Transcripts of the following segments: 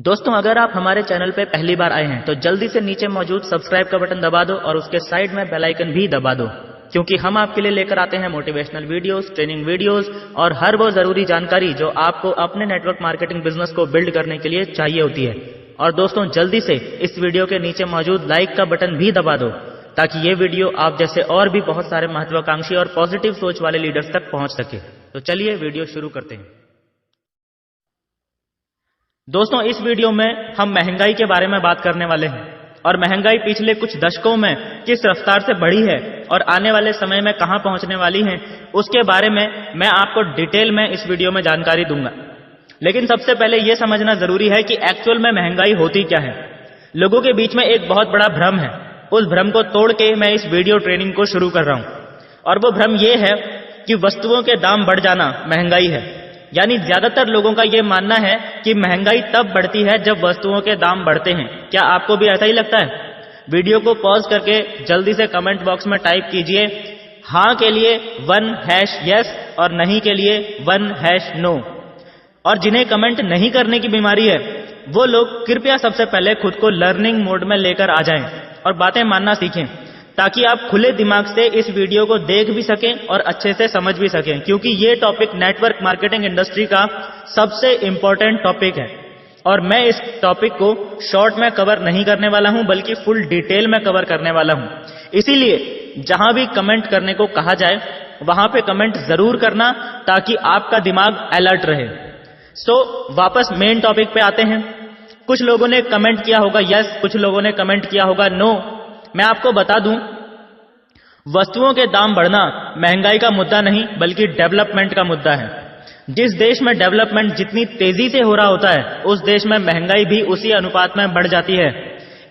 दोस्तों, अगर आप हमारे चैनल पे पहली बार आए हैं तो जल्दी से नीचे मौजूद सब्सक्राइब का बटन दबा दो और उसके साइड में बेल आइकन भी दबा दो, क्योंकि हम आपके लिए लेकर आते हैं मोटिवेशनल वीडियोस, ट्रेनिंग वीडियोस और हर वो जरूरी जानकारी जो आपको अपने नेटवर्क मार्केटिंग बिजनेस को बिल्ड करने के लिए चाहिए होती है। और दोस्तों, जल्दी से इस वीडियो के नीचे मौजूद लाइक का बटन भी दबा दो ताकि ये वीडियो आप जैसे और भी बहुत सारे महत्वाकांक्षी और पॉजिटिव सोच वाले लीडर्स तक पहुंच सके। तो चलिए वीडियो शुरू करते हैं। दोस्तों, इस वीडियो में हम महंगाई के बारे में बात करने वाले हैं और महंगाई पिछले कुछ दशकों में किस रफ्तार से बढ़ी है और आने वाले समय में कहां पहुंचने वाली है, उसके बारे में मैं आपको डिटेल में इस वीडियो में जानकारी दूंगा। लेकिन सबसे पहले यह समझना जरूरी है कि एक्चुअल में महंगाई होती क्या है। लोगों के बीच में एक बहुत बड़ा भ्रम है, उस भ्रम को तोड़ के मैं इस वीडियो ट्रेनिंग को शुरू कर रहा हूं। और वो भ्रम यह है कि वस्तुओं के दाम बढ़ जाना महंगाई है। यानी ज्यादातर लोगों का यह मानना है कि महंगाई तब बढ़ती है जब वस्तुओं के दाम बढ़ते हैं। क्या आपको भी ऐसा ही लगता है? वीडियो को पॉज करके जल्दी से कमेंट बॉक्स में टाइप कीजिए हां के लिए 1#yes और नहीं के लिए 1#no। और जिन्हें कमेंट नहीं करने की बीमारी है वो लोग कृपया सबसे पहले खुद को लर्निंग मोड में लेकर आ जाएं और बातें मानना सीखें, ताकि आप खुले दिमाग से इस वीडियो को देख भी सकें और अच्छे से समझ भी सकें, क्योंकि ये टॉपिक नेटवर्क मार्केटिंग इंडस्ट्री का सबसे इंपॉर्टेंट टॉपिक है। और मैं इस टॉपिक को शॉर्ट में कवर नहीं करने वाला हूं, बल्कि फुल डिटेल में कवर करने वाला हूं। इसीलिए जहां भी कमेंट करने को कहा जाए वहां पे कमेंट जरूर करना, ताकि आपका दिमाग अलर्ट रहे। वापस मेन टॉपिक पे आते हैं। कुछ लोगों ने कमेंट किया होगा यस, कुछ लोगों ने कमेंट किया होगा नो। मैं आपको बता दूं, वस्तुओं के दाम बढ़ना महंगाई का मुद्दा नहीं बल्कि डेवलपमेंट का मुद्दा है। जिस देश में डेवलपमेंट जितनी तेजी से हो रहा होता है उस देश में महंगाई भी उसी अनुपात में बढ़ जाती है।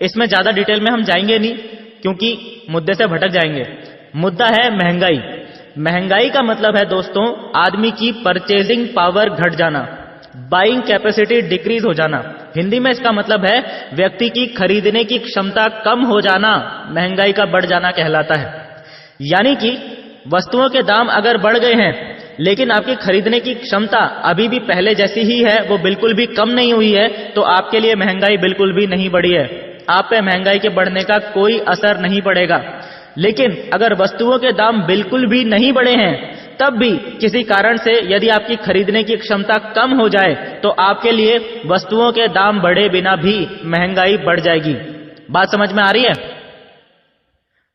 इसमें ज्यादा डिटेल में हम जाएंगे नहीं, क्योंकि मुद्दे से भटक जाएंगे। मुद्दा है महंगाई। महंगाई का मतलब है दोस्तों आदमी की परचेजिंग पावर घट जाना, बाइंग कैपेसिटी डिक्रीज हो जाना। हिंदी में इसका मतलब है व्यक्ति की खरीदने की क्षमता कम हो जाना महंगाई का बढ़ जाना कहलाता है। यानी कि वस्तुओं के दाम अगर बढ़ गए हैं लेकिन आपकी खरीदने की क्षमता अभी भी पहले जैसी ही है, वो बिल्कुल भी कम नहीं हुई है, तो आपके लिए महंगाई बिल्कुल भी नहीं बढ़ी है। आप पे महंगाई के बढ़ने का कोई असर नहीं पड़ेगा। लेकिन अगर वस्तुओं के दाम बिल्कुल भी नहीं बढ़े हैं, तब भी किसी कारण से यदि आपकी खरीदने की क्षमता कम हो जाए तो आपके लिए वस्तुओं के दाम बढ़े बिना भी महंगाई बढ़ जाएगी। बात समझ में आ रही है?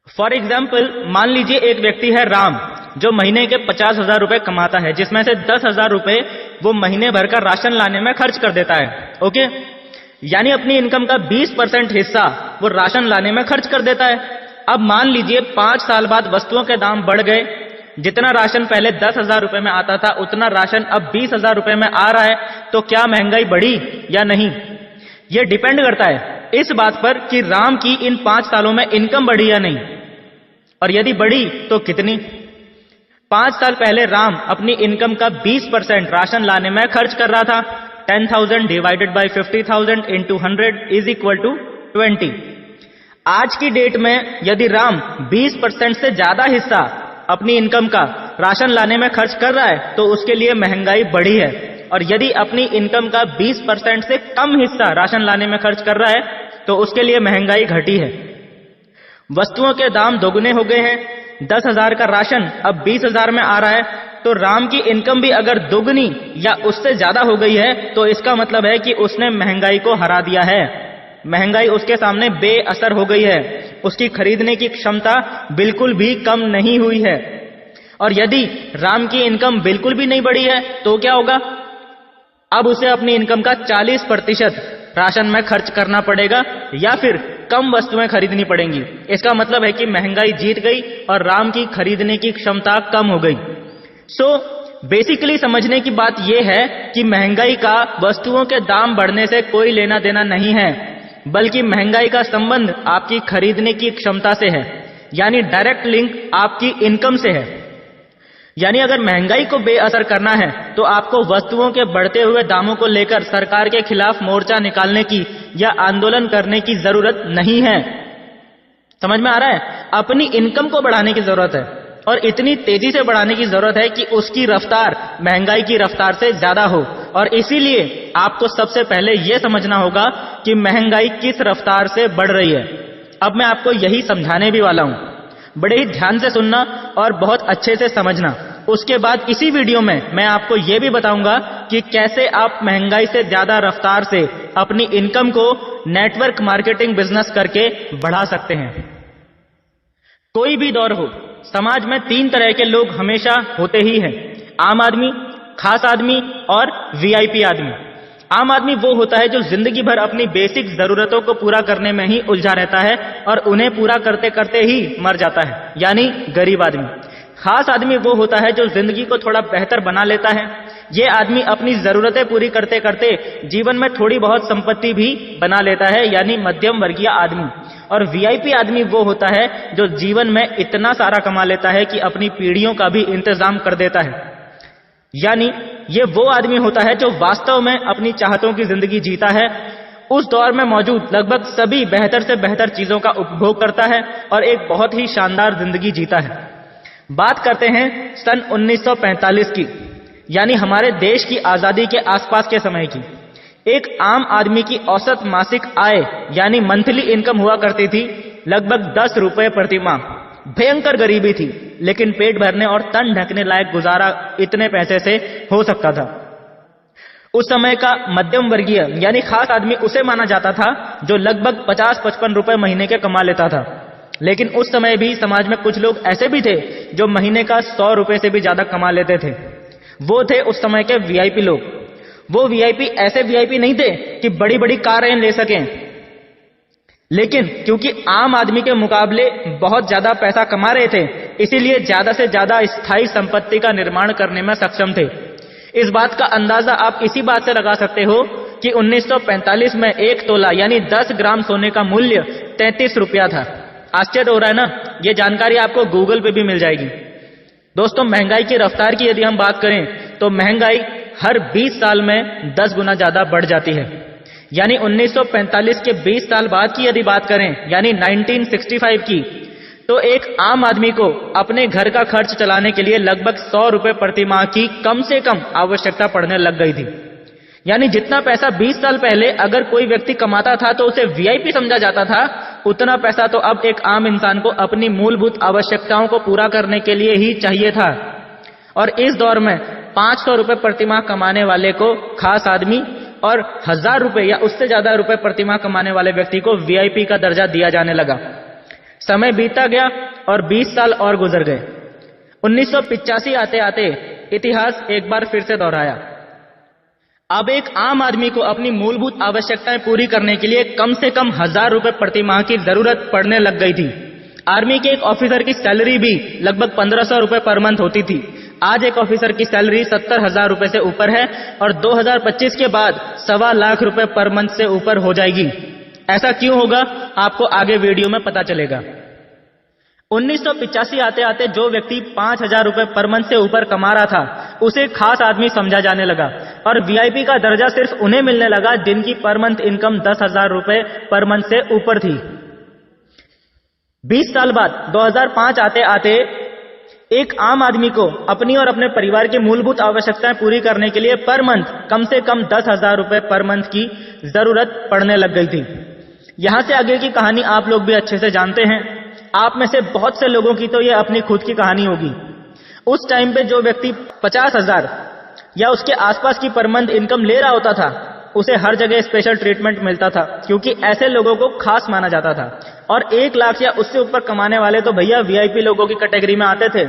फॉर एग्जाम्पल, मान लीजिए एक व्यक्ति है राम, जो महीने के 50,000 रुपए कमाता है, जिसमें से 10,000 रुपए वो महीने भर का राशन लाने में खर्च कर देता है। ओके, यानी अपनी इनकम का 20% हिस्सा वो राशन लाने में खर्च कर देता है। अब मान लीजिए 5 साल बाद वस्तुओं के दाम बढ़ गए, जितना राशन पहले 10,000 रुपए में आता था उतना राशन अब 20,000 रुपए में आ रहा है। तो क्या महंगाई बढ़ी या नहीं? यह डिपेंड करता है इस बात पर कि राम की इन 5 सालों में इनकम बढ़ी या नहीं, और यदि बढ़ी तो कितनी। 5 साल पहले राम अपनी इनकम का 20% राशन लाने में खर्च कर रहा था। 10,000 divided by 50,000 into 100 is equal to 20। आज की डेट में यदि राम 20% से ज्यादा हिस्सा अपनी इनकम का राशन लाने में खर्च कर रहा है तो उसके लिए महंगाई बढ़ी है। और यदि अपनी इनकम का 20% से कम हिस्सा राशन लाने में खर्च कर रहा है तो उसके लिए महंगाई घटी है। वस्तुओं के दाम दोगुने हो गए हैं। 10,000 का राशन अब 20,000 में आ रहा है, तो राम की इनकम भी अगर दोगुनी या उससे ज्यादा हो गई है तो इसका मतलब है कि उसने महंगाई को हरा दिया है। महंगाई उसके सामने बेअसर हो गई है, उसकी खरीदने की क्षमता बिल्कुल भी कम नहीं हुई है। और यदि राम की इनकम बिल्कुल भी नहीं बढ़ी है तो क्या होगा? अब उसे अपनी इनकम का 40% राशन में खर्च करना पड़ेगा या फिर कम वस्तुएं खरीदनी पड़ेंगी। इसका मतलब है कि महंगाई जीत गई और राम की खरीदने की क्षमता कम हो गई। बेसिकली समझने की बात यह है कि महंगाई का वस्तुओं के दाम बढ़ने से कोई लेना देना नहीं है, बल्कि महंगाई का संबंध आपकी खरीदने की क्षमता से है। यानी डायरेक्ट लिंक आपकी इनकम से है। यानी अगर महंगाई को बेअसर करना है तो आपको वस्तुओं के बढ़ते हुए दामों को लेकर सरकार के खिलाफ मोर्चा निकालने की या आंदोलन करने की जरूरत नहीं है। समझ में आ रहा है? अपनी इनकम को बढ़ाने की जरूरत है और इतनी तेजी से बढ़ाने की जरूरत है कि उसकी रफ्तार महंगाई की रफ्तार से ज्यादा हो। और इसीलिए आपको सबसे पहले यह समझना होगा कि महंगाई किस रफ्तार से बढ़ रही है। अब मैं आपको यही समझाने भी वाला हूं, बड़े ही ध्यान से सुनना और बहुत अच्छे से समझना। उसके बाद इसी वीडियो में मैं आपको यह भी बताऊंगा कि कैसे आप महंगाई से ज्यादा रफ्तार से अपनी इनकम को नेटवर्क मार्केटिंग बिजनेस करके बढ़ा सकते हैं। कोई भी दौर हो, समाज में 3 तरह के लोग हमेशा होते ही हैं, आम आदमी, खास आदमी और वीआईपी आदमी। आम आदमी वो होता है जो जिंदगी भर अपनी बेसिक जरूरतों को पूरा करने में ही उलझा रहता है और उन्हें पूरा करते करते ही मर जाता है, यानी गरीब आदमी। खास आदमी वो होता है जो जिंदगी को थोड़ा बेहतर बना लेता है। ये आदमी अपनी जरूरतें पूरी करते करते जीवन में थोड़ी बहुत संपत्ति भी बना लेता है, यानी मध्यम वर्गीय आदमी। और वीआईपी आदमी वो होता है जो जीवन में इतना सारा कमा लेता है कि अपनी पीढ़ियों का भी इंतजाम कर देता है, यानी ये वो आदमी होता है जो वास्तव में अपनी चाहतों की जिंदगी जीता है। उस दौर में मौजूद लगभग सभी बेहतर से बेहतर चीजों का उपभोग करता है और एक बहुत ही शानदार जिंदगी जीता है। बात करते हैं सन 1945 की, यानी हमारे देश की आजादी के आसपास के समय की। एक आम आदमी की औसत मासिक आय यानी मंथली इनकम हुआ करती थी लगभग 10 रुपए प्रति माह। भयंकर गरीबी थी, लेकिन पेट भरने और तन ढकने लायक गुजारा इतने पैसे से हो सकता था। उस समय का मध्यम वर्गीय यानी खास आदमी उसे माना जाता था जो लगभग 50-55 रुपए महीने के कमा लेता था। लेकिन उस समय भी समाज में कुछ लोग ऐसे भी थे जो महीने का 100 रुपए से भी ज्यादा कमा लेते थे। वो थे उस समय के वीआईपी लोग। वो वीआईपी ऐसे वीआईपी नहीं थे कि बड़ी बड़ी कारें ले सकें, लेकिन क्योंकि आम आदमी के मुकाबले बहुत ज्यादा पैसा कमा रहे थे, इसीलिए ज्यादा से ज्यादा स्थायी संपत्ति का निर्माण करने में सक्षम थे। इस बात का अंदाजा आप इसी बात से लगा सकते हो कि 1945 में 1 तोला यानी 10 ग्राम सोने का मूल्य 33 रुपया था। आश्चर्य हो रहा है ना? ये जानकारी आपको गूगल पे भी मिल जाएगी। दोस्तों, महंगाई की रफ्तार की यदि हम बात करें तो महंगाई हर 20 साल में 10 गुना ज्यादा बढ़ जाती है। यानी 1945 के 20 साल बाद की यदि बात करें, यानी 1965 की, तो एक आम आदमी को अपने घर का खर्च चलाने के लिए लगभग 100 रुपए प्रति माह की कम से कम आवश्यकता पड़ने लग गई थी। यानी जितना पैसा 20 साल पहले अगर कोई व्यक्ति कमाता था तो उसे वीआईपी समझा जाता था, उतना पैसा तो अब एक आम इंसान को अपनी मूलभूत आवश्यकताओं को पूरा करने के लिए ही चाहिए था। और इस दौर में 500 रुपए प्रति माह कमाने वाले को खास आदमी और 1000 रुपए या उससे ज्यादा रुपए प्रति माह कमाने वाले व्यक्ति को वीआईपी का दर्जा दिया जाने लगा। समय बीतता गया और 20 साल और गुजर गए। 1985 आते आते इतिहास एक बार फिर से दोहराया। अब एक आम आदमी को अपनी मूलभूत आवश्यकताएं पूरी करने के लिए कम से कम 1000 रुपए प्रति माह की जरूरत पड़ने लग गई थी। आर्मी के एक ऑफिसर की सैलरी भी लगभग 1500 रुपए पर मंथ होती थी। आज एक ऑफिसर की सैलरी 70,000 रुपए से ऊपर है और 2025 के बाद 1.25 लाख रुपए पर मंथ से ऊपर हो जाएगी। ऐसा क्यों होगा, आपको आगे वीडियो में पता चलेगा। 1985 आते आते जो व्यक्ति 5,000 रुपए पर मंथ से ऊपर कमा रहा था उसे खास आदमी समझा जाने लगा और वीआईपी का दर्जा सिर्फ उन्हें मिलने लगा जिनकी पर मंथ इनकम 10,000 रुपए पर मंथ से ऊपर थी। 20 साल बाद 2005 आते आते एक आम आदमी को अपनी और अपने परिवार की मूलभूत आवश्यकताएं पूरी करने के लिए पर मंथ कम से कम 10,000 रुपए पर मंथ की जरूरत पड़ने लग गई थी। यहां से आगे की कहानी आप लोग भी अच्छे से जानते हैं। आप में से बहुत से लोगों की तो ये अपनी खुद की कहानी होगी। उस टाइम पे जो व्यक्ति 50,000 या उसके आसपास की पर मंथ इनकम ले रहा होता था उसे हर जगह स्पेशल ट्रीटमेंट मिलता था, क्योंकि ऐसे लोगों को खास माना जाता था। और 1 लाख या उससे ऊपर कमाने वाले तो भैया वीआईपी लोगों की कैटेगरी में आते थे।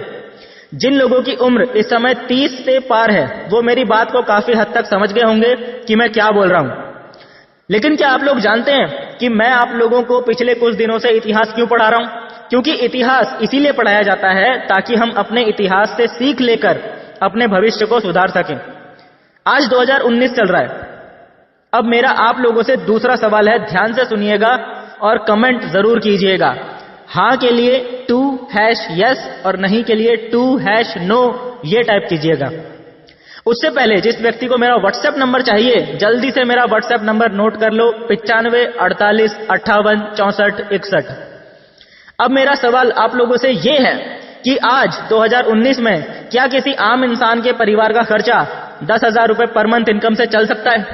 जिन लोगों की उम्र इस समय 30 से पार है वो मेरी बात को काफी हद तक समझ गए होंगे कि मैं क्या बोल रहा हूं। लेकिन क्या आप लोग जानते हैं कि मैं आप लोगों को पिछले कुछ दिनों से इतिहास क्यों पढ़ा रहा हूं? क्योंकि इतिहास इसीलिए पढ़ाया जाता है ताकि हम अपने इतिहास से सीख लेकर अपने भविष्य को सुधार सकें। आज 2019 चल रहा है। अब मेरा आप लोगों से दूसरा सवाल है, ध्यान से सुनिएगा और कमेंट जरूर कीजिएगा। हां के लिए 2#yes और नहीं के लिए 2#no ये टाइप कीजिएगा। उससे पहले जिस व्यक्ति को मेरा व्हाट्सएप नंबर चाहिए जल्दी से मेरा व्हाट्सएप नंबर नोट कर लो, 95 48 58 64 61। अब मेरा सवाल आप लोगों से ये है कि आज 2019 में क्या किसी आम इंसान के परिवार का खर्चा 10,000 रुपए पर मंथ इनकम से चल सकता है?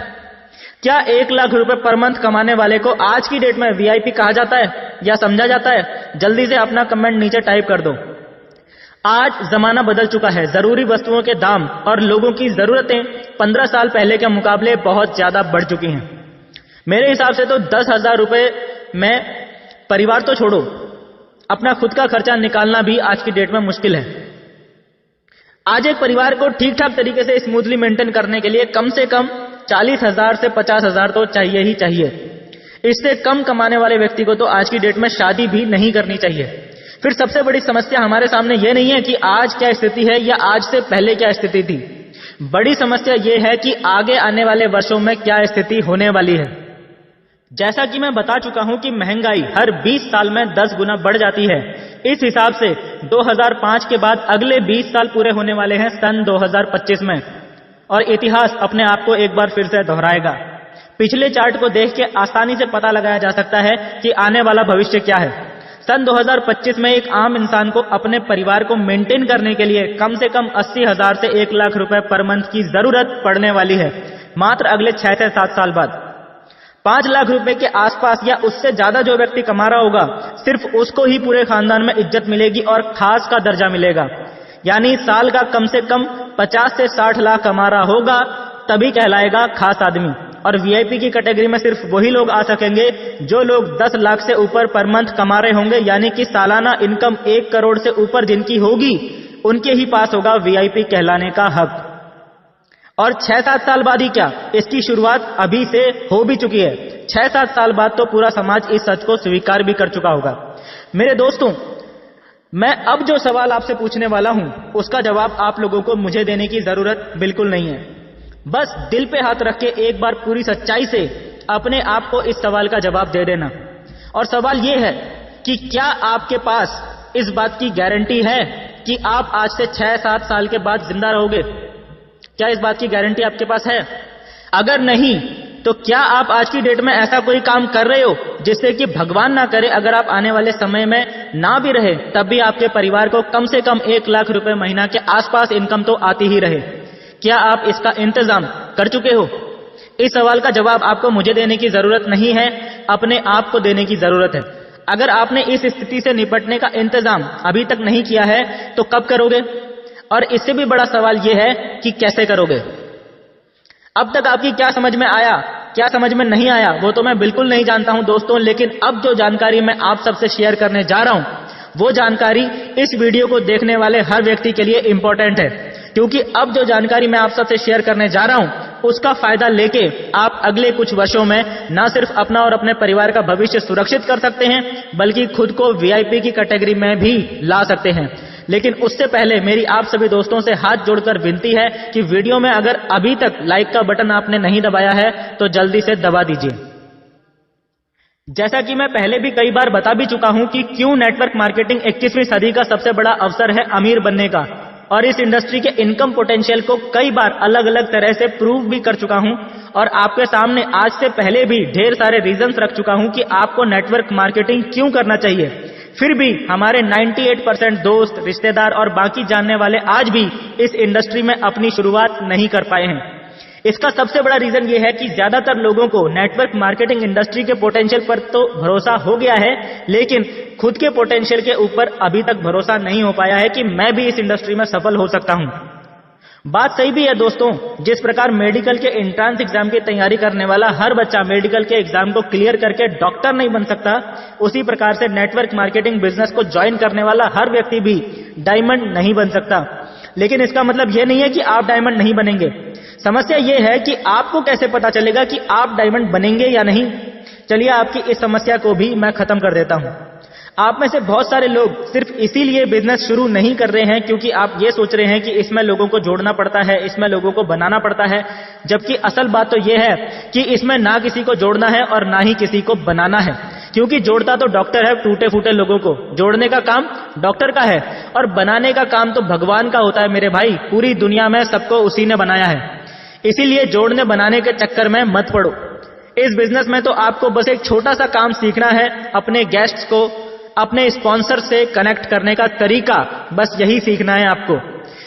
क्या 1 लाख रुपए पर मंथ कमाने वाले को आज की डेट में वीआईपी कहा जाता है या समझा जाता है? जल्दी से अपना कमेंट नीचे टाइप कर दो। आज जमाना बदल चुका है। जरूरी वस्तुओं के दाम और लोगों की जरूरतें 15 साल पहले के मुकाबले बहुत ज्यादा बढ़ चुकी हैं। मेरे हिसाब से तो 10,000 रुपए में परिवार तो छोड़ो, अपना खुद का खर्चा निकालना भी आज की डेट में मुश्किल है। आज एक परिवार को ठीक ठाक तरीके से स्मूथली मेंटेन करने के लिए कम से कम 40,000 से 50,000 तो चाहिए ही चाहिए। इससे कम कमाने वाले व्यक्ति को तो आज की डेट में शादी भी नहीं करनी चाहिए। फिर सबसे बड़ी समस्या हमारे सामने यह नहीं है कि आज क्या स्थिति है या आज से पहले क्या स्थिति थी। बड़ी समस्या यह है कि आगे आने वाले वर्षों में क्या स्थिति होने वाली है। जैसा कि मैं बता चुका हूं कि महंगाई हर 20 साल में 10 गुना बढ़ जाती है। इस हिसाब से 2005 के बाद अगले 20 साल पूरे होने वाले हैं सन 2025 में, और इतिहास अपने आप को एक बार फिर से दोहराएगा। पिछले चार्ट को देख के आसानी से पता लगाया जा सकता है कि आने वाला भविष्य क्या है। सन 2025 में एक आम इंसान को अपने परिवार को मेंटेन करने के लिए कम से कम 80,000 से 1 लाख रुपए पर मंथ की जरूरत पड़ने वाली है, मात्र अगले 6 से 7 साल बाद। 5 लाख रुपए के आसपास या उससे ज्यादा जो व्यक्ति कमा रहा होगा, सिर्फ उसको ही पूरे खानदान में इज्जत मिलेगी और खास का दर्जा मिलेगा। यानी साल का कम से कम 50 से 60 लाख कमा रहा होगा तभी कहलाएगा खास आदमी। और वीआईपी की कैटेगरी में सिर्फ वही लोग आ सकेंगे जो लोग 10 लाख से ऊपर पर मंथ कमा रहे होंगे, यानी कि सालाना इनकम 1 करोड़ से ऊपर जिनकी होगी उनके ही पास होगा वीआईपी कहलाने का हक। और 6-7 साल बाद ही क्या, इसकी शुरुआत अभी से हो भी चुकी है। 6-7 साल बाद तो पूरा समाज इस सच को स्वीकार भी कर चुका होगा। मेरे दोस्तों, मैं अब जो सवाल आपसे पूछने वाला हूं उसका जवाब आप लोगों को मुझे देने की जरूरत बिल्कुल नहीं है। बस दिल पे हाथ रख के एक बार पूरी सच्चाई से अपने आप को इस सवाल का जवाब दे देना। और सवाल यह है कि क्या आपके पास इस बात की गारंटी है कि आप आज से 6-7 साल के बाद जिंदा रहोगे? क्या इस बात की गारंटी आपके पास है? अगर नहीं तो क्या आप आज की डेट में ऐसा कोई काम कर रहे हो जिससे कि भगवान ना करे अगर आप आने वाले समय में ना भी रहे तब भी आपके परिवार को कम से कम 1 लाख रुपए महीना के आसपास इनकम तो आती ही रहे? क्या आप इसका इंतजाम कर चुके हो? इस सवाल का जवाब आपको मुझे देने की जरूरत नहीं है, अपने आप को देने की जरूरत है। अगर आपने इस स्थिति से निपटने का इंतजाम अभी तक नहीं किया है तो कब करोगे? और इससे भी बड़ा सवाल यह है कि कैसे करोगे? अब तक आपकी क्या समझ में आया, क्या समझ में नहीं आया, वो तो मैं बिल्कुल नहीं जानता हूं दोस्तों, लेकिन अब जो जानकारी मैं आप सबसे शेयर करने जा रहा हूं वो जानकारी इस वीडियो को देखने वाले हर व्यक्ति के लिए इंपॉर्टेंट है। क्योंकि अब जो जानकारी मैं आप सबसे शेयर करने जा रहा हूं उसका फायदा लेके आप अगले कुछ वर्षों में न सिर्फ अपना और अपने परिवार का भविष्य सुरक्षित कर सकते हैं बल्कि खुद को वीआईपी की कैटेगरी में भी ला सकते हैं। लेकिन उससे पहले मेरी आप सभी दोस्तों से हाथ जोड़कर विनती है कि वीडियो में अगर अभी तक लाइक का बटन आपने नहीं दबाया है तो जल्दी से दबा दीजिए। जैसा कि मैं पहले भी कई बार बता भी चुका हूं कि क्यों नेटवर्क मार्केटिंग 21वीं सदी का सबसे बड़ा अवसर है अमीर बनने का, और इस इंडस्ट्री के इनकम पोटेंशियल को कई बार अलग अलग तरह से प्रूव भी कर चुका हूं और आपके सामने आज से पहले भी ढेर सारे रीजंस रख चुका हूं कि आपको नेटवर्क मार्केटिंग क्यों करना चाहिए। फिर भी हमारे 98% दोस्त, रिश्तेदार और बाकी जानने वाले आज भी इस इंडस्ट्री में अपनी शुरुआत नहीं कर पाए हैं। इसका सबसे बड़ा रीजन ये है कि ज्यादातर लोगों को नेटवर्क मार्केटिंग इंडस्ट्री के पोटेंशियल पर तो भरोसा हो गया है, लेकिन खुद के पोटेंशियल के ऊपर अभी तक भरोसा नहीं हो पाया है कि मैं भी इस इंडस्ट्री में सफल हो सकता हूं। बात सही भी है दोस्तों, जिस प्रकार मेडिकल के एंट्रेंस एग्जाम की तैयारी करने वाला हर बच्चा मेडिकल के एग्जाम को क्लियर करके डॉक्टर नहीं बन सकता, उसी प्रकार से नेटवर्क मार्केटिंग बिजनेस को ज्वाइन करने वाला हर व्यक्ति भी डायमंड नहीं बन सकता। लेकिन इसका मतलब यह नहीं है कि आप डायमंड नहीं बनेंगे। समस्या यह है कि आपको कैसे पता चलेगा कि आप डायमंड बनेंगे या नहीं। चलिए आपकी इस समस्या को भी मैं खत्म कर देता हूं। आप में से बहुत सारे लोग सिर्फ इसीलिए बिजनेस शुरू नहीं कर रहे हैं क्योंकि आप ये सोच रहे हैं कि इसमें लोगों को जोड़ना पड़ता है, इसमें लोगों को बनाना पड़ता है, जबकि असल बात तो यह है कि इसमें ना किसी को जोड़ना है और ना ही किसी को बनाना है। क्योंकि जोड़ता तो डॉक्टर है टूटे फूटे लोगों को, जोड़ने का काम डॉक्टर का है और बनाने का काम तो भगवान का होता है मेरे भाई। पूरी दुनिया में सबको उसी ने बनाया है, इसीलिए जोड़ने बनाने के चक्कर में मत पड़ो। इस बिजनेस में तो आपको बस एक छोटा सा काम सीखना है, अपने गेस्ट्स को अपने स्पॉन्सर से कनेक्ट करने का तरीका, बस यही सीखना है आपको।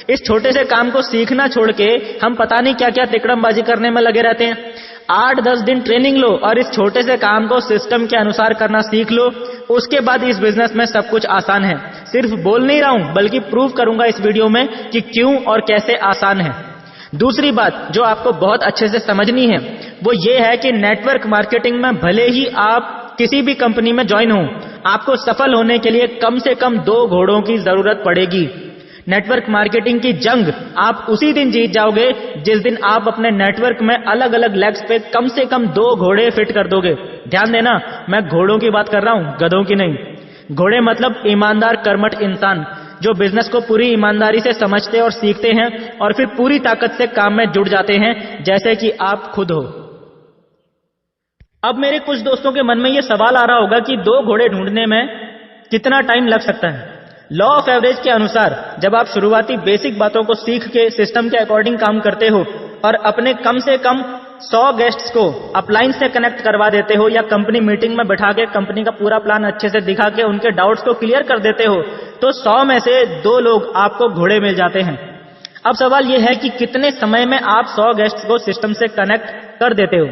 इस छोटे से काम को सीखना छोड़ के हम पता नहीं क्या क्या तिकड़मबाजी करने में लगे रहते हैं। 8-10 दिन ट्रेनिंग लो और इस छोटे से काम को सिस्टम के अनुसार करना सीख लो, उसके बाद इस बिजनेस में सब कुछ आसान है। सिर्फ बोल नहीं रहा हूं बल्कि प्रूव करूंगा इस वीडियो में कि क्यों और कैसे आसान है। दूसरी बात जो आपको बहुत अच्छे से समझनी है वो ये है कि नेटवर्क मार्केटिंग में भले ही आप किसी भी कंपनी में ज्वाइन हो, आपको सफल होने के लिए कम से कम 2 घोड़ों की जरूरत पड़ेगी। नेटवर्क मार्केटिंग की जंग आप उसी दिन जीत जाओगे जिस दिन आप अपने नेटवर्क में अलग अलग लेग्स पे कम से कम 2 घोड़े फिट कर दोगे। ध्यान देना, मैं घोड़ों की बात कर रहा हूं, गधों की नहीं। घोड़े मतलब ईमानदार कर्मठ इंसान जो बिजनेस को पूरी ईमानदारी से समझते और सीखते हैं और फिर पूरी ताकत से काम में जुट जाते हैं, जैसे कि आप खुद हो। अब मेरे कुछ दोस्तों के मन में यह सवाल आ रहा होगा कि 2 घोड़े ढूंढने में कितना टाइम लग सकता है। लॉ ऑफ एवरेज के अनुसार जब आप शुरुआती बेसिक बातों को सीख के सिस्टम के अकॉर्डिंग काम करते हो और अपने कम से कम 100 गेस्ट्स को अपलाइन से कनेक्ट करवा देते हो या कंपनी मीटिंग में बैठा के कंपनी का पूरा प्लान अच्छे से दिखा के उनके डाउट्स को क्लियर कर देते हो, तो 100 में से 2 लोग आपको घोड़े मिल जाते हैं। अब सवाल यह है कि कितने समय में आप 100 गेस्ट्स को सिस्टम से कनेक्ट कर देते हो।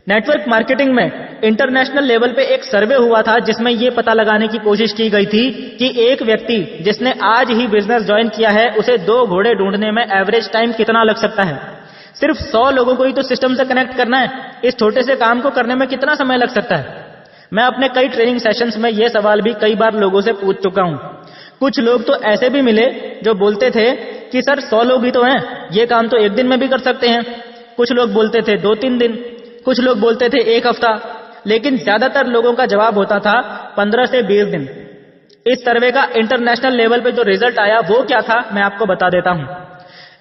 नेटवर्क मार्केटिंग में इंटरनेशनल लेवल पे एक सर्वे हुआ था जिसमें यह पता लगाने की कोशिश की गई थी कि एक व्यक्ति जिसने आज ही बिजनेस ज्वाइन किया है उसे 2 घोड़े ढूंढने में एवरेज टाइम कितना लग सकता है। सिर्फ 100 लोगों को ही तो सिस्टम से कनेक्ट करना है, इस छोटे से काम को करने में कितना समय लग सकता है। मैं अपने कई ट्रेनिंग सेशंस में यह सवाल भी कई बार लोगों से पूछ चुका हूं। कुछ लोग तो ऐसे भी मिले जो बोलते थे कि सर 100 लोग ही तो हैं, ये काम तो 1 दिन में भी कर सकते हैं। कुछ लोग बोलते थे 2-3 दिन, कुछ लोग बोलते थे 1 हफ्ता, लेकिन ज्यादातर लोगों का जवाब होता था 15 से 20 दिन। इस सर्वे का इंटरनेशनल लेवल पे जो रिजल्ट आया वो क्या था मैं आपको बता देता हूं।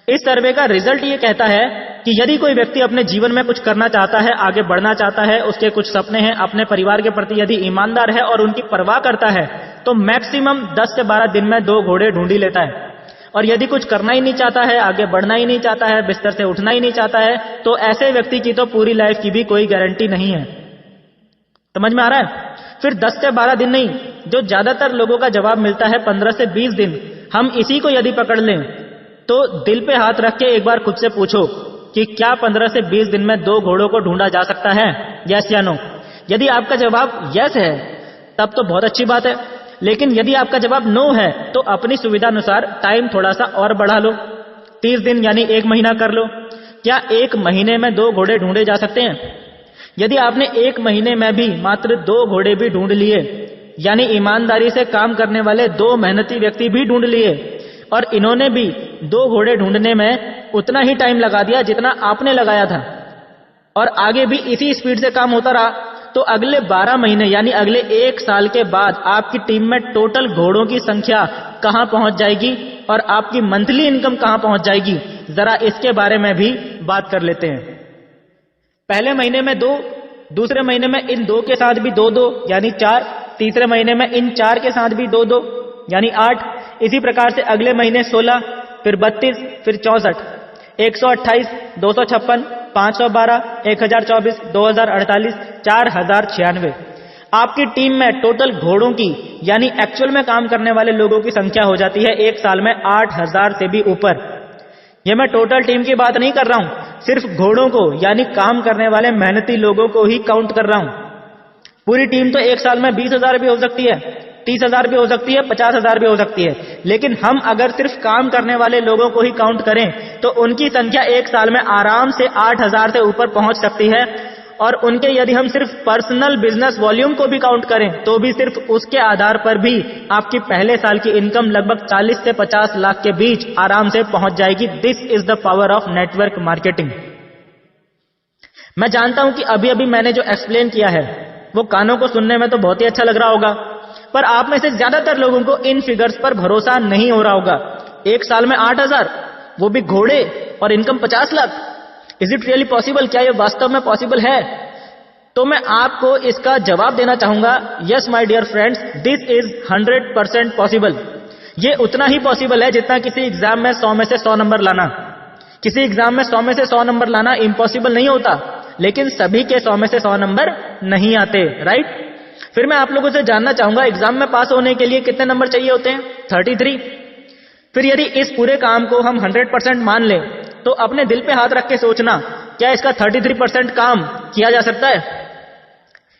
इस सर्वे का रिजल्ट ये कहता है कि यदि कोई व्यक्ति अपने जीवन में कुछ करना चाहता है, आगे बढ़ना चाहता है, उसके कुछ सपने हैं, अपने परिवार के प्रति यदि ईमानदार है और उनकी परवाह करता है, तो मैक्सिमम 10 से 12 दिन में 2 घोड़े ढूंढ ही लेता है। और यदि कुछ करना ही नहीं चाहता है, आगे बढ़ना ही नहीं चाहता है, बिस्तर से उठना ही नहीं चाहता है, तो ऐसे व्यक्ति की तो पूरी लाइफ की भी कोई गारंटी नहीं है। समझ में आ रहा है? फिर 10 से 12 दिन नहीं, जो ज्यादातर लोगों का जवाब मिलता है 15 से 20 दिन, हम इसी को यदि पकड़ लें तो दिल पे हाथ रख के एक बार खुद से पूछो कि क्या 15 से 20 दिन में 2 घोड़ों को ढूंढा जा सकता है, यस या नो। यदि आपका जवाब यस है तब तो बहुत अच्छी बात है, लेकिन यदि आपका जवाब नो है तो अपनी सुविधा अनुसार टाइम थोड़ा सा और बढ़ा लो, 30 दिन यानी 1 महीना कर लो। क्या 1 महीने में 2 घोड़े ढूंढे जा सकते हैं? यदि आपने 1 महीने में भी मात्र 2 घोड़े भी ढूंढ लिए, यानी ईमानदारी से काम करने वाले 2 मेहनती व्यक्ति भी ढूंढ लिए, और इन्होंने भी 2 घोड़े ढूंढने में उतना ही टाइम लगा दिया जितना आपने लगाया था, और आगे भी इसी स्पीड से काम होता रहा, तो अगले 12 महीने यानी अगले 1 साल के बाद आपकी टीम में टोटल घोड़ों की संख्या कहां पहुंच जाएगी और आपकी मंथली इनकम कहां पहुंच जाएगी, जरा इसके बारे में भी बात कर लेते हैं। पहले महीने में 2, दूसरे महीने में इन 2 के साथ भी 2-2 यानी 4, तीसरे महीने में इन 4 के साथ भी 2-2 यानी 8, इसी प्रकार से अगले महीने 16, फिर 32, फिर 64, 128, 256, 512, 1024, 2048, 4096। आपकी टीम में टोटल घोड़ों की यानी एक्चुअल में काम करने वाले लोगों की संख्या हो जाती है 1 साल में 8000 से भी ऊपर। यह मैं टोटल टीम की बात नहीं कर रहा हूं, सिर्फ घोड़ों को यानी काम करने वाले मेहनती लोगों को ही काउंट कर रहा हूं। पूरी टीम तो 1 साल में 20,000 भी हो सकती है, 30,000 भी हो सकती है, 50,000 भी हो सकती है, लेकिन हम अगर सिर्फ काम करने वाले लोगों को ही काउंट करें तो उनकी संख्या 1 साल में आराम से 8,000 से ऊपर पहुंच सकती है। और उनके यदि हम सिर्फ पर्सनल बिजनेस वॉल्यूम को भी काउंट करें तो भी सिर्फ उसके आधार पर भी आपकी पहले साल की इनकम लगभग 40 से 50 लाख के बीच आराम से पहुंच जाएगी। This is the power of network marketing. मैं जानता हूं कि अभी अभी मैंने जो एक्सप्लेन किया है वो कानों को सुनने में तो बहुत ही अच्छा लग रहा होगा, पर आप में से ज्यादातर लोगों को इन फिगर्स पर भरोसा नहीं हो रहा होगा। 1 साल में 8,000, वो भी घोड़े, और income 50 lakh. Is it really possible? क्या ये वास्तव में पॉसिबल है? तो मैं आपको इसका जवाब देना चाहूंगा, yes my dear friends, this is 100% possible. ये उतना ही पॉसिबल है जितना किसी एग्जाम में 100 में से 100 नंबर लाना। किसी एग्जाम में 100 में से 100 नंबर लाना इम्पॉसिबल नहीं होता, लेकिन सभी के 100 में से 100 नंबर नहीं आते, राइट? फिर मैं आप लोगों से जानना चाहूंगा, एग्जाम में पास होने के लिए कितने नंबर चाहिए होते हैं? 33। फिर यदि इस पूरे काम को हम 100% मान लें तो अपने दिल पे हाथ रख के सोचना, क्या इसका 33% काम किया जा सकता है?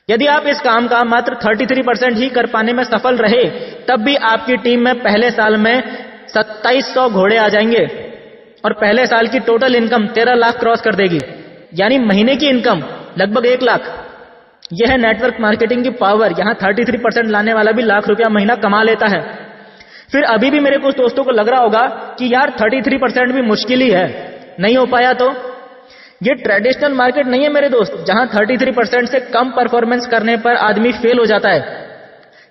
यदि आप इस काम का मात्र 33% ही कर पाने में सफल रहे, तब भी आपकी टीम में पहले साल में 2700 घोड़े आ जाएंगे और पहले साल की टोटल इनकम 13 लाख क्रॉस कर देगी, यानी महीने की इनकम लगभग 1 लाख। यह है नेटवर्क मार्केटिंग की पावर। यहां 33% लाने वाला भी लाख रुपया महीना कमा लेता है। फिर अभी भी मेरे कुछ दोस्तों को लग रहा होगा कि यार 33% भी मुश्किल ही है, नहीं हो पाया तो। ये ट्रेडिशनल मार्केट नहीं है मेरे दोस्त, जहां 33% से कम परफॉर्मेंस करने पर आदमी फेल हो जाता है।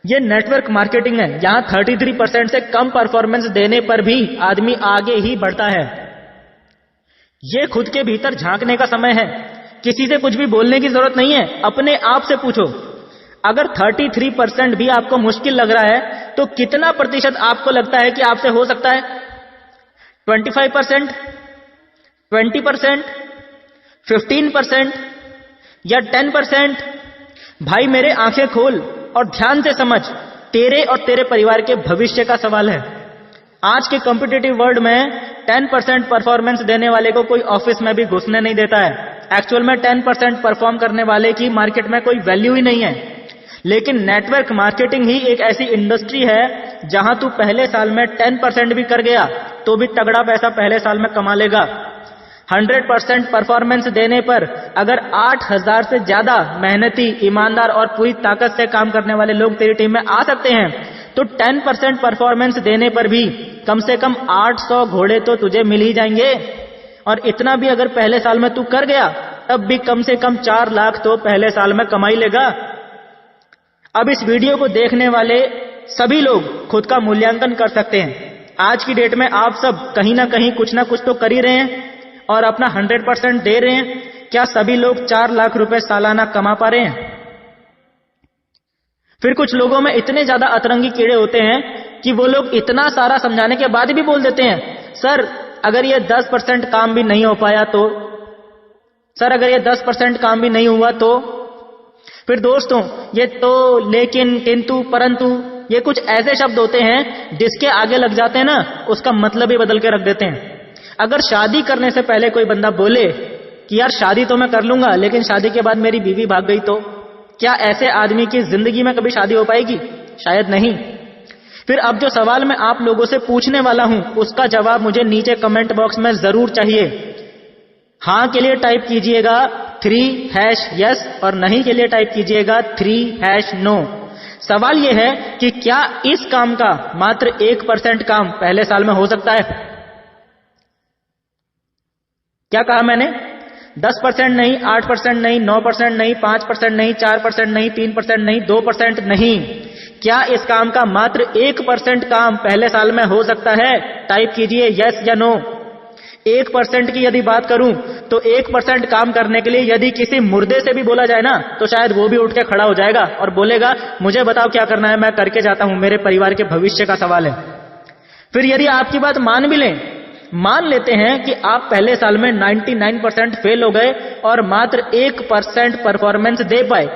ये नेटवर्क मार्केटिंग है, यहां 33% से कम परफॉर्मेंस देने पर भी आदमी आगे ही बढ़ता है। ये खुद के भीतर झांकने का समय है। किसी से कुछ भी बोलने की जरूरत नहीं है, अपने आप से पूछो, अगर 33% भी आपको मुश्किल लग रहा है तो कितना प्रतिशत आपको लगता है कि आपसे हो सकता है? 25%, 20%, 15% या 10%? भाई मेरे आंखें खोल और ध्यान से समझ, तेरे और तेरे परिवार के भविष्य का सवाल है। आज के कॉम्पिटिटिव वर्ल्ड में 10% परफॉर्मेंस देने वाले को कोई ऑफिस में भी घुसने नहीं देता है। एक्चुअल में 10% परफॉर्म करने वाले की मार्केट में कोई वैल्यू ही नहीं है। लेकिन नेटवर्क मार्केटिंग ही एक ऐसी इंडस्ट्री है जहां तू पहले साल में 10% भी कर गया तो भी तगड़ा पैसा पहले साल में कमा लेगा। 100% परफॉर्मेंस देने पर अगर 8000 से ज्यादा मेहनती, ईमानदार और पूरी ताकत से काम करने वाले लोग तेरी टीम में आ सकते हैं, तो 10% परफॉर्मेंस देने पर भी कम से कम 800 घोड़े तो तुझे मिल ही जाएंगे। और इतना भी अगर पहले साल में तू कर गया, तब भी कम से कम 4 लाख तो पहले साल में कमा ही लेगा। अब इस वीडियो को देखने वाले सभी लोग खुद का मूल्यांकन कर सकते हैं। आज की डेट में आप सब कहीं ना कहीं कुछ ना कुछ तो कर ही रहे हैं और अपना 100% दे रहे हैं। क्या सभी लोग 4 लाख रुपए सालाना कमा पा रहे हैं? फिर कुछ लोगों में इतने ज्यादा अतरंगी कीड़े होते हैं कि वो लोग इतना सारा समझाने के बाद भी बोल देते हैं, सर अगर ये 10% काम भी नहीं हो पाया तो, सर अगर ये 10% काम भी नहीं हुआ तो। फिर दोस्तों, ये तो, लेकिन, किंतु, परंतु, ये कुछ ऐसे शब्द होते हैं जिसके आगे लग जाते हैं ना, उसका मतलब ही बदल के रख देते हैं। अगर शादी करने से पहले कोई बंदा बोले कि यार शादी तो मैं कर लूंगा लेकिन शादी के बाद मेरी बीवी भाग गई तो, क्या ऐसे आदमी की जिंदगी में कभी शादी हो पाएगी? शायद नहीं। फिर अब जो सवाल मैं आप लोगों से पूछने वाला हूं, उसका जवाब मुझे नीचे कमेंट बॉक्स में जरूर चाहिए। हां के लिए टाइप कीजिएगा 3#yes और नहीं के लिए टाइप कीजिएगा 3#no। सवाल यह है कि क्या इस काम का मात्र 1% काम पहले साल में हो सकता है? क्या कहा मैंने? 10% नहीं, 8% नहीं, 9% नहीं, 5% नहीं, 4% नहीं, 3% नहीं, 2% नहीं। क्या इस काम का मात्र 1% काम पहले साल में हो सकता है? टाइप कीजिए यस या नो। 1% की यदि बात करूं तो 1% काम करने के लिए यदि किसी मुर्दे से भी बोला जाए ना, तो शायद वो भी उठ के खड़ा हो जाएगा और बोलेगा मुझे बताओ क्या करना है, मैं करके जाता हूं, मेरे परिवार के भविष्य का सवाल है। फिर यदि आपकी बात मान भी लें, मान लेते हैं कि आप पहले साल में 99% फेल हो गए और मात्र 1% परफॉर्मेंस दे पाए,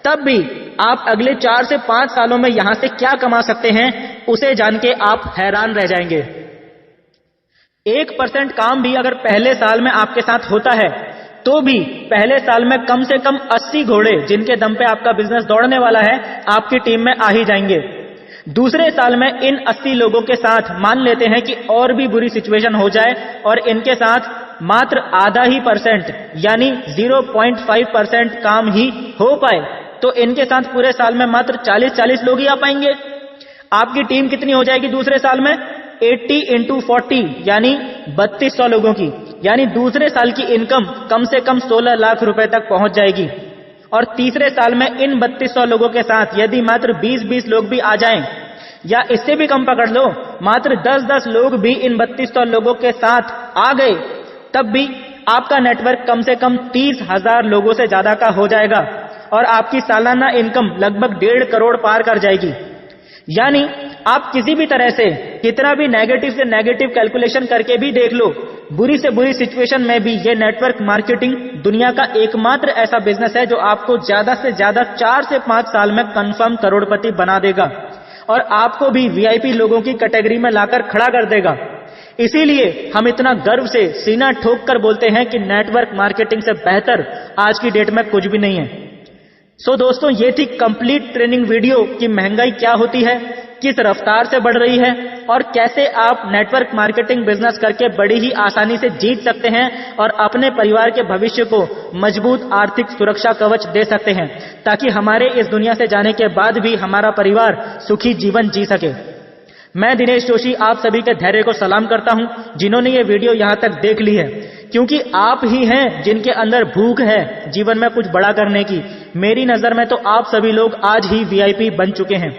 तब भी आप अगले 4 से 5 सालों में यहां से क्या कमा सकते हैं, उसे जान के आप हैरान रह जाएंगे। 1% काम भी अगर पहले साल में आपके साथ होता है, तो भी पहले साल में कम से कम 80 घोड़े जिनके दम पे आपका बिजनेस दौड़ने वाला है, आपकी टीम में आ ही जाएंगे। दूसरे साल में इन 80 लोगों के साथ मान लेते हैं कि और भी बुरी सिचुएशन हो जाए और इनके साथ मात्र आधा ही % यानी 0.5% काम ही हो पाए, तो इनके साथ पूरे साल में मात्र 40 लोग ही आ पाएंगे। आपकी टीम कितनी हो जाएगी दूसरे साल में? 80 × 40 यानी 3200 लोगों की, यानी दूसरे साल की इनकम कम से कम 16 लाख रुपए तक पहुंच जाएगी। और तीसरे साल में इन 3200 लोगों के साथ यदि मात्र 20 लोग भी आ जाएं, या इससे भी कम पकड़ लो, मात्र 10 लोग भी इन 3200 लोगों के साथ आ गए, तब भी आपका नेटवर्क कम से कम 30,000 लोगों से ज्यादा का हो जाएगा और आपकी सालाना इनकम लगभग 1.5 करोड़ पार कर जाएगी। यानी आप किसी भी तरह से कितना भी नेगेटिव से नेगेटिव कैलकुलेशन करके भी देख लो, बुरी से बुरी सिचुएशन में भी ये नेटवर्क मार्केटिंग दुनिया का एकमात्र ऐसा बिजनेस है जो आपको ज्यादा से ज्यादा 4 से 5 साल में कंफर्म करोड़पति बना देगा। और आपको भी वीआईपी लोगों की कैटेगरी में लाकर खड़ा कर देगा। इसीलिए हम इतना गर्व से सीना ठोक कर बोलते हैं कि नेटवर्क मार्केटिंग से बेहतर आज की डेट में कुछ भी नहीं है। सो दोस्तों, ये थी कंप्लीट ट्रेनिंग वीडियो कि महंगाई क्या होती है, किस रफ्तार से बढ़ रही है और कैसे आप नेटवर्क मार्केटिंग बिजनेस करके बड़ी ही आसानी से जीत सकते हैं और अपने परिवार के भविष्य को मजबूत आर्थिक सुरक्षा कवच दे सकते हैं, ताकि हमारे इस दुनिया से जाने के बाद भी हमारा परिवार सुखी जीवन जी सके। मैं दिनेश जोशी आप सभी के धैर्य को सलाम करता हूं, जिन्होंने ये वीडियो यहां तक देख ली है, क्योंकि आप ही हैं जिनके अंदर भूख है जीवन में कुछ बड़ा करने की। मेरी नजर में तो आप सभी लोग आज ही वीआईपी बन चुके हैं।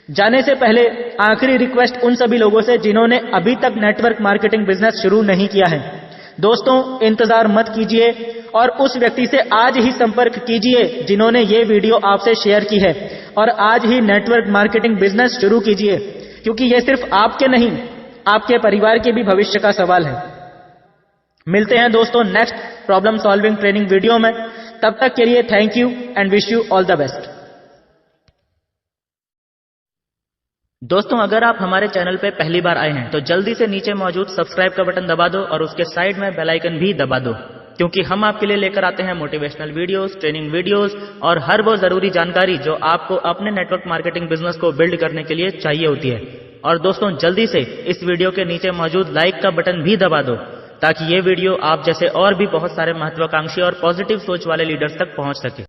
जाने से पहले आखिरी रिक्वेस्ट उन सभी लोगों से जिन्होंने अभी तक नेटवर्क मार्केटिंग बिजनेस शुरू नहीं किया है। दोस्तों, इंतजार मत कीजिए और उस व्यक्ति से आज ही संपर्क कीजिए जिन्होंने ये वीडियो आपसे शेयर की है, और आज ही नेटवर्क मार्केटिंग बिजनेस शुरू कीजिए, क्योंकि ये सिर्फ आपके नहीं, आपके परिवार के भी भविष्य का सवाल है। मिलते हैं दोस्तों next problem solving training video में। तब तक के लिए thank you and wish you all the best. दोस्तों, अगर आप हमारे चैनल पे पहली बार आए हैं तो जल्दी से नीचे मौजूद सब्सक्राइब का बटन दबा दो और उसके साइड में बेल आइकन भी दबा दो, क्योंकि हम आपके लिए लेकर आते हैं मोटिवेशनल वीडियोस, ट्रेनिंग वीडियोस और हर वो जरूरी जानकारी जो आपको अपने नेटवर्क मार्केटिंग बिजनेस को बिल्ड करने के लिए चाहिए होती है। और दोस्तों, जल्दी से इस वीडियो के नीचे मौजूद लाइक का बटन भी दबा दो, ताकि ये वीडियो आप जैसे और भी बहुत सारे महत्वाकांक्षी और पॉजिटिव सोच वाले लीडर्स तक पहुंच सके।